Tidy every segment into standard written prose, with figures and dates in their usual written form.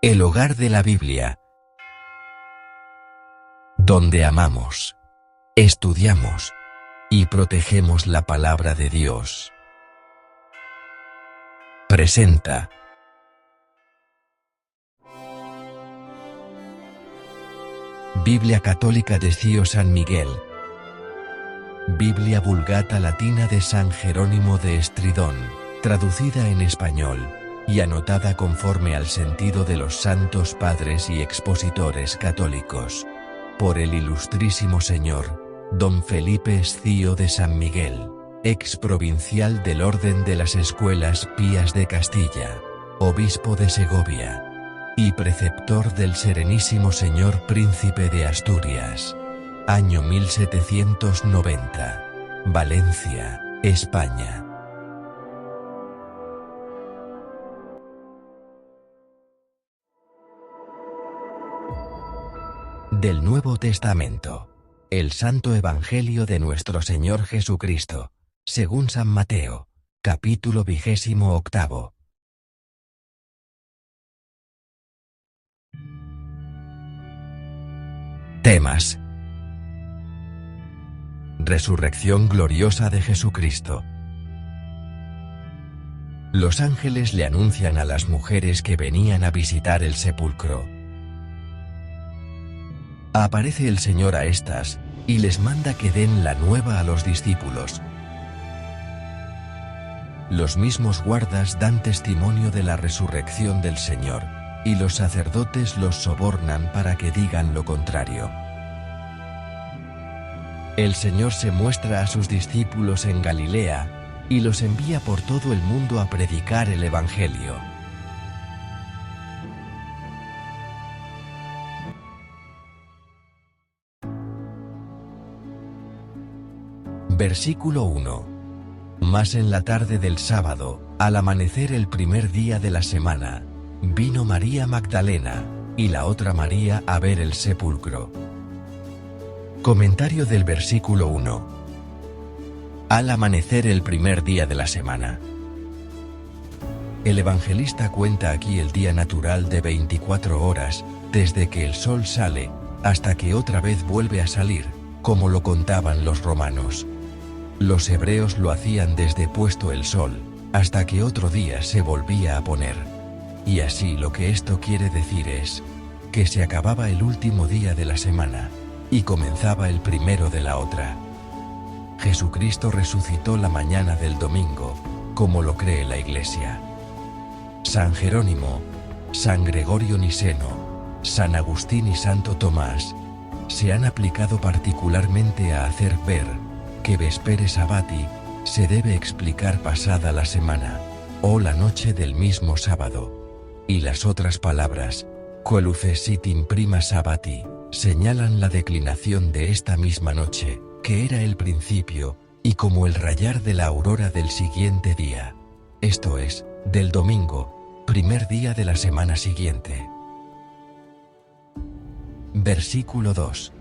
El hogar de la Biblia, donde amamos, estudiamos y protegemos la palabra de Dios. Presenta Biblia Católica de Cío San Miguel, Biblia Vulgata Latina de San Jerónimo de Estridón, traducida en español y anotada conforme al sentido de los santos padres y expositores católicos, por el Ilustrísimo Señor Don Felipe Escío de San Miguel, ex provincial del Orden de las Escuelas Pías de Castilla, obispo de Segovia, y preceptor del Serenísimo Señor Príncipe de Asturias, año 1790, Valencia, España. Del Nuevo Testamento, el Santo Evangelio de nuestro Señor Jesucristo, según San Mateo, capítulo 28. Temas: Resurrección gloriosa de Jesucristo. Los ángeles le anuncian a las mujeres que venían a visitar el sepulcro. Aparece el Señor a estas, y les manda que den la nueva a los discípulos. Los mismos guardas dan testimonio de la resurrección del Señor, y los sacerdotes los sobornan para que digan lo contrario. El Señor se muestra a sus discípulos en Galilea, y los envía por todo el mundo a predicar el Evangelio. Versículo 1. Mas en la tarde del sábado, al amanecer el primer día de la semana, vino María Magdalena y la otra María a ver el sepulcro. Comentario del versículo 1. Al amanecer el primer día de la semana. El evangelista cuenta aquí el día natural de 24 horas, desde que el sol sale hasta que otra vez vuelve a salir, como lo contaban los romanos. Los hebreos lo hacían desde puesto el sol, hasta que otro día se volvía a poner. Y así lo que esto quiere decir es, que se acababa el último día de la semana, y comenzaba el primero de la otra. Jesucristo resucitó la mañana del domingo, como lo cree la Iglesia. San Jerónimo, San Gregorio Niceno, San Agustín y Santo Tomás se han aplicado particularmente a hacer ver que vespere sabbati se debe explicar pasada la semana, o la noche del mismo sábado, y las otras palabras, coelucesit in prima sabbati, señalan la declinación de esta misma noche, que era el principio, y como el rayar de la aurora del siguiente día, esto es, del domingo, primer día de la semana siguiente. Versículo 2.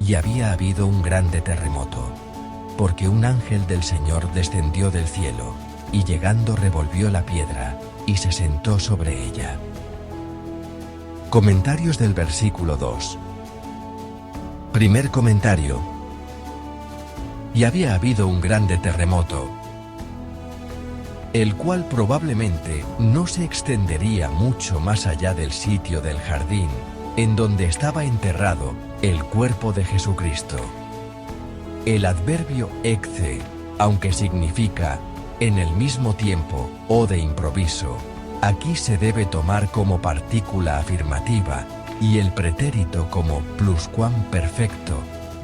Y había habido un grande terremoto, porque un ángel del Señor descendió del cielo, y llegando revolvió la piedra, y se sentó sobre ella. Comentarios del versículo 2. Primer comentario. Y había habido un grande terremoto, el cual probablemente no se extendería mucho más allá del sitio del jardín, en donde estaba enterrado el cuerpo de Jesucristo. El adverbio ecce, aunque significa en el mismo tiempo o de improviso, aquí se debe tomar como partícula afirmativa y el pretérito como pluscuamperfecto,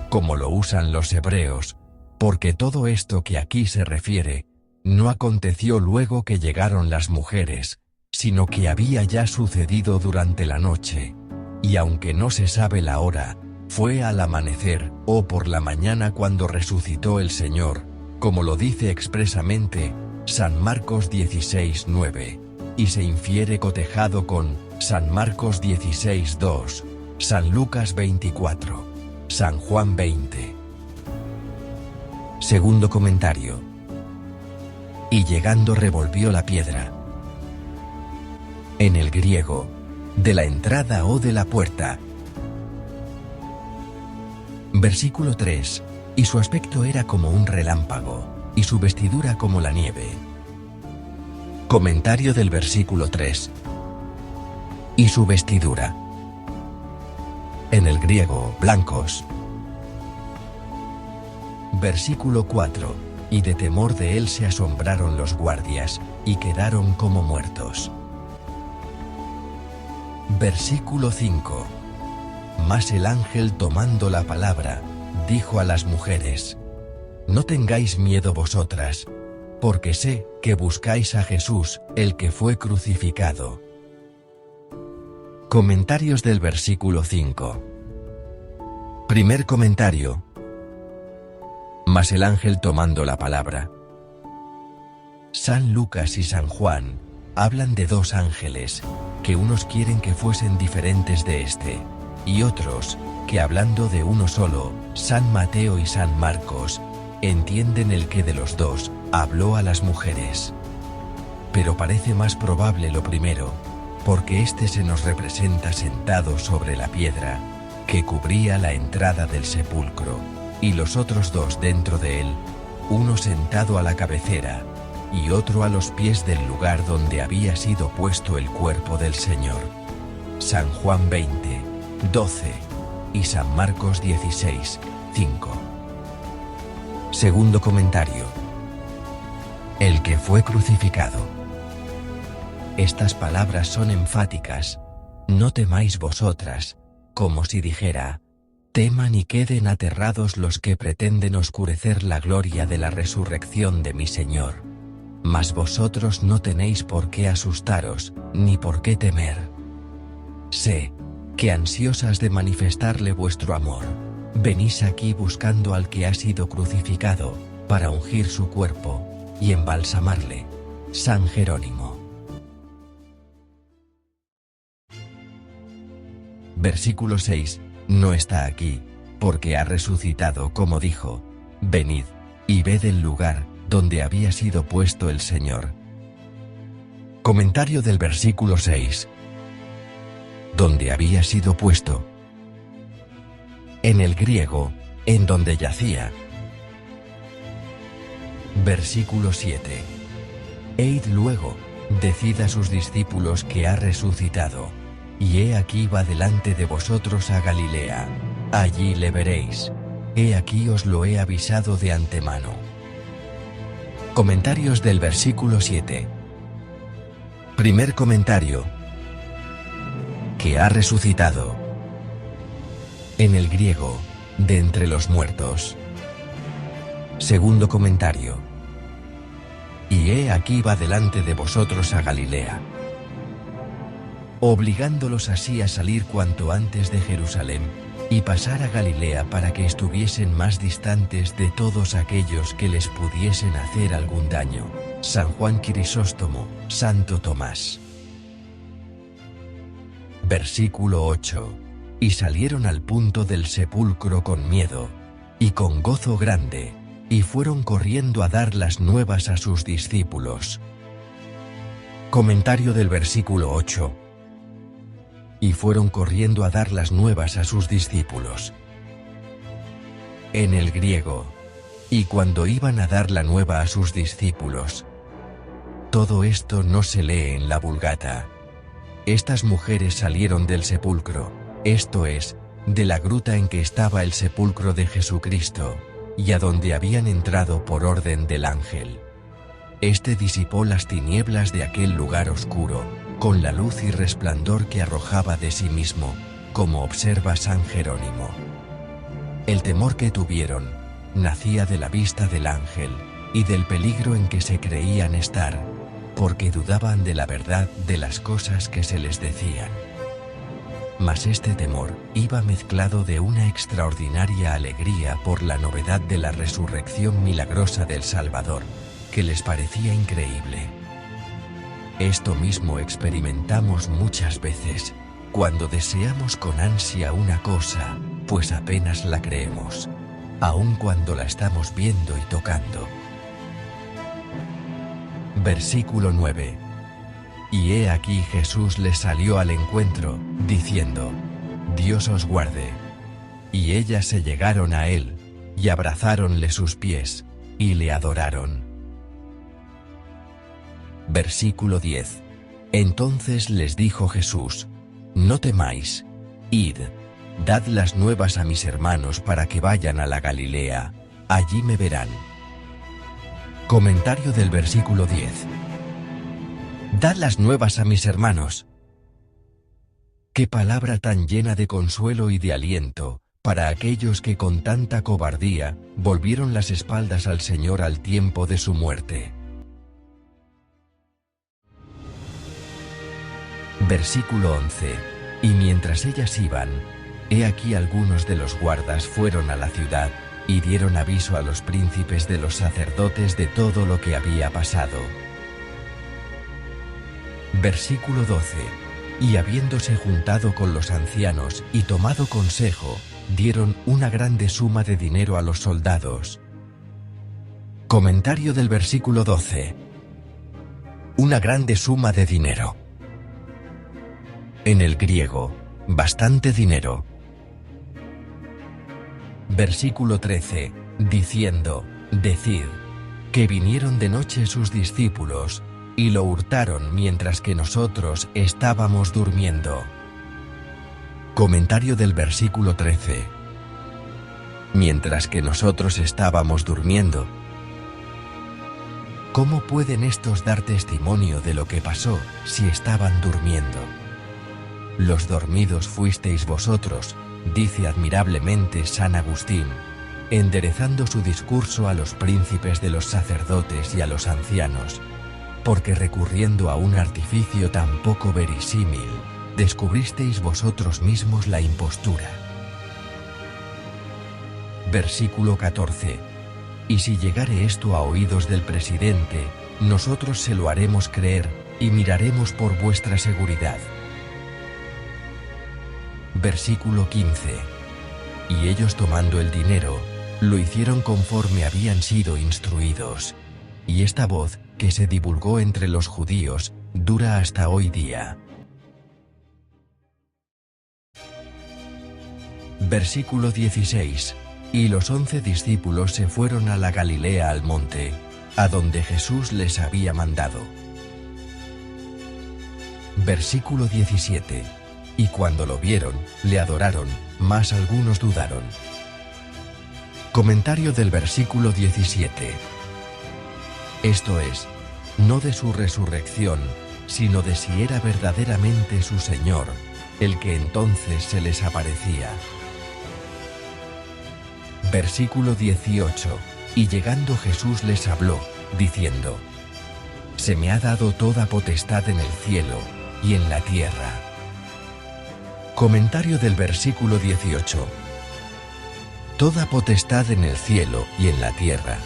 como lo usan los hebreos, porque todo esto que aquí se refiere no aconteció luego que llegaron las mujeres, sino que había ya sucedido durante la noche, y aunque no se sabe la hora, fue al amanecer o por la mañana cuando resucitó el Señor, como lo dice expresamente San Marcos 16:9, y se infiere cotejado con San Marcos 16:2, San Lucas 24, San Juan 20. Segundo comentario. Y llegando revolvió la piedra. En el griego, de la entrada o de la puerta. Versículo 3. Y su aspecto era como un relámpago, y su vestidura como la nieve. Comentario del versículo 3. Y su vestidura. En el griego, blancos. Versículo 4. Y de temor de él se asombraron los guardias, y quedaron como muertos. Versículo 5. Mas el ángel tomando la palabra, dijo a las mujeres: No tengáis miedo vosotras, porque sé que buscáis a Jesús, el que fue crucificado. Comentarios del versículo 5. Primer comentario. Mas el ángel tomando la palabra. San Lucas y San Juan hablan de dos ángeles, que unos quieren que fuesen diferentes de este, y otros, que hablando de uno solo, San Mateo y San Marcos, entienden el que de los dos habló a las mujeres. Pero parece más probable lo primero, porque este se nos representa sentado sobre la piedra, que cubría la entrada del sepulcro, y los otros dos dentro de él, uno sentado a la cabecera, y otro a los pies del lugar donde había sido puesto el cuerpo del Señor. San Juan 20, 12 y San Marcos 16, 5. Segundo comentario. El que fue crucificado. Estas palabras son enfáticas. No temáis vosotras, como si dijera: teman y queden aterrados los que pretenden oscurecer la gloria de la resurrección de mi Señor. Mas vosotros no tenéis por qué asustaros, ni por qué temer. Sé que ansiosas de manifestarle vuestro amor, venís aquí buscando al que ha sido crucificado, para ungir su cuerpo y embalsamarle. San Jerónimo. Versículo 6. No está aquí, porque ha resucitado como dijo: venid y ved el lugar donde había sido puesto el Señor. Comentario del versículo 6. Donde había sido puesto. En el griego, en donde yacía. Versículo 7. E id luego, decid a sus discípulos que ha resucitado, y he aquí va delante de vosotros a Galilea, allí le veréis. He aquí os lo he avisado de antemano. Comentarios del versículo 7. Primer comentario. Que ha resucitado. En el griego, de entre los muertos. Segundo comentario. Y he aquí va delante de vosotros a Galilea. Obligándolos así a salir cuanto antes de Jerusalén, y pasar a Galilea para que estuviesen más distantes de todos aquellos que les pudiesen hacer algún daño. San Juan Crisóstomo, Santo Tomás. Versículo 8. Y salieron al punto del sepulcro con miedo, y con gozo grande, y fueron corriendo a dar las nuevas a sus discípulos. Comentario del versículo 8. Y fueron corriendo a dar las nuevas a sus discípulos. En el griego, y cuando iban a dar la nueva a sus discípulos. Todo esto no se lee en la Vulgata. Estas mujeres salieron del sepulcro, esto es, de la gruta en que estaba el sepulcro de Jesucristo, y a donde habían entrado por orden del ángel. Este disipó las tinieblas de aquel lugar oscuro, con la luz y resplandor que arrojaba de sí mismo, como observa San Jerónimo. El temor que tuvieron nacía de la vista del ángel y del peligro en que se creían estar, porque dudaban de la verdad de las cosas que se les decían. Mas este temor iba mezclado de una extraordinaria alegría por la novedad de la resurrección milagrosa del Salvador, que les parecía increíble. Esto mismo experimentamos muchas veces, cuando deseamos con ansia una cosa, pues apenas la creemos, aun cuando la estamos viendo y tocando. Versículo 9. Y he aquí Jesús les salió al encuentro, diciendo: Dios os guarde. Y ellas se llegaron a él, y abrazáronle sus pies, y le adoraron. Versículo 10. Entonces les dijo Jesús: No temáis, id, dad las nuevas a mis hermanos para que vayan a la Galilea, allí me verán. Comentario del versículo 10. Dad las nuevas a mis hermanos. Qué palabra tan llena de consuelo y de aliento para aquellos que con tanta cobardía volvieron las espaldas al Señor al tiempo de su muerte. Versículo 11. Y mientras ellas iban, he aquí algunos de los guardas fueron a la ciudad y dieron aviso a los príncipes de los sacerdotes de todo lo que había pasado. Versículo 12. Y habiéndose juntado con los ancianos y tomado consejo, dieron una grande suma de dinero a los soldados. Comentario del versículo 12. Una grande suma de dinero. En el griego, bastante dinero. Versículo 13, diciendo: Decid, que vinieron de noche sus discípulos, y lo hurtaron mientras que nosotros estábamos durmiendo. Comentario del versículo 13. Mientras que nosotros estábamos durmiendo. ¿Cómo pueden estos dar testimonio de lo que pasó si estaban durmiendo? Los dormidos fuisteis vosotros, dice admirablemente San Agustín, enderezando su discurso a los príncipes de los sacerdotes y a los ancianos, porque recurriendo a un artificio tan poco verosímil, descubristeis vosotros mismos la impostura. Versículo 14. Y si llegare esto a oídos del presidente, nosotros se lo haremos creer, y miraremos por vuestra seguridad. Versículo 15. Y ellos tomando el dinero, lo hicieron conforme habían sido instruidos. Y esta voz, que se divulgó entre los judíos, dura hasta hoy día. Versículo 16. Y los 11 discípulos se fueron a la Galilea al monte, a donde Jesús les había mandado. Versículo 17. Y cuando lo vieron, le adoraron, mas algunos dudaron. Comentario del versículo 17. Esto es, no de su resurrección, sino de si era verdaderamente su Señor, el que entonces se les aparecía. Versículo 18. Y llegando Jesús les habló, diciendo: Se me ha dado toda potestad en el cielo y en la tierra. Comentario del versículo 18. Toda potestad en el cielo y en la tierra.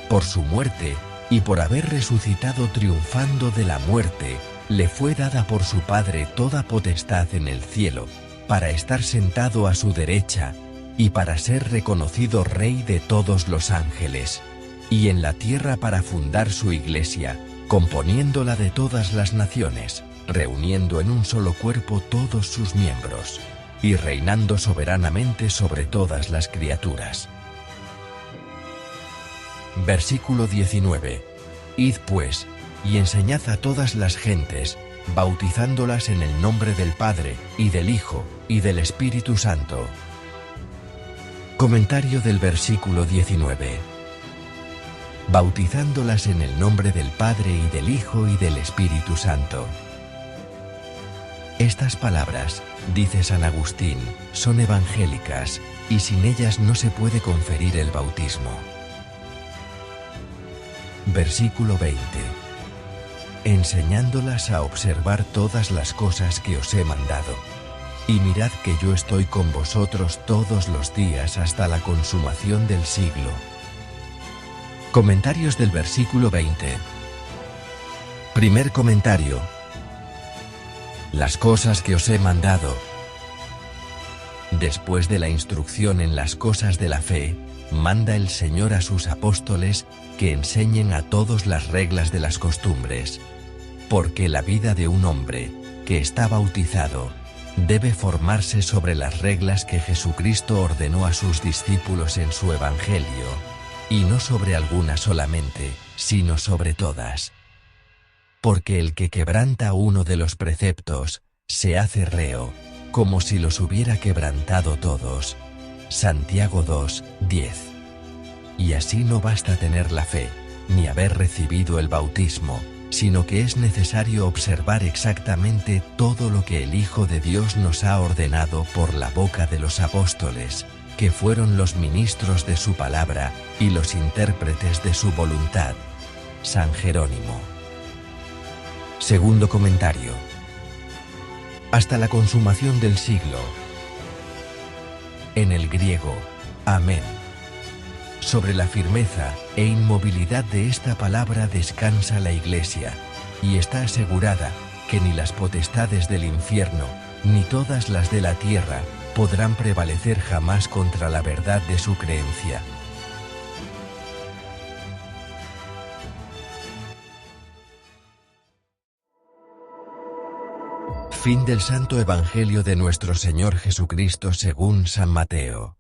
Por su muerte, y por haber resucitado triunfando de la muerte, le fue dada por su Padre toda potestad en el cielo, para estar sentado a su derecha, y para ser reconocido Rey de todos los ángeles, y en la tierra para fundar su iglesia, componiéndola de todas las naciones, reuniendo en un solo cuerpo todos sus miembros, y reinando soberanamente sobre todas las criaturas. Versículo 19. Id pues, y enseñad a todas las gentes, bautizándolas en el nombre del Padre, y del Hijo, y del Espíritu Santo. Comentario del versículo 19. Bautizándolas en el nombre del Padre y del Hijo y del Espíritu Santo. Estas palabras, dice San Agustín, son evangélicas, y sin ellas no se puede conferir el bautismo. Versículo 20. Enseñándolas a observar todas las cosas que os he mandado. Y mirad que yo estoy con vosotros todos los días hasta la consumación del siglo. Comentarios del versículo 20. Primer comentario. Las cosas que os he mandado. Después de la instrucción en las cosas de la fe, manda el Señor a sus apóstoles que enseñen a todos las reglas de las costumbres. porque la vida de un hombre que está bautizado debe formarse sobre las reglas que Jesucristo ordenó a sus discípulos en su Evangelio, y no sobre algunas solamente, sino sobre todas. Porque el que quebranta uno de los preceptos, se hace reo, como si los hubiera quebrantado todos. Santiago 2:10. Y así no basta tener la fe, ni haber recibido el bautismo, sino que es necesario observar exactamente todo lo que el Hijo de Dios nos ha ordenado por la boca de los apóstoles, que fueron los ministros de su palabra y los intérpretes de su voluntad. San Jerónimo. Segundo comentario. Hasta la consumación del siglo. En el griego, amén. Sobre la firmeza e inmovilidad de esta palabra descansa la Iglesia, y está asegurada que ni las potestades del infierno, ni todas las de la tierra, podrán prevalecer jamás contra la verdad de su creencia. Fin del Santo Evangelio de nuestro Señor Jesucristo según San Mateo.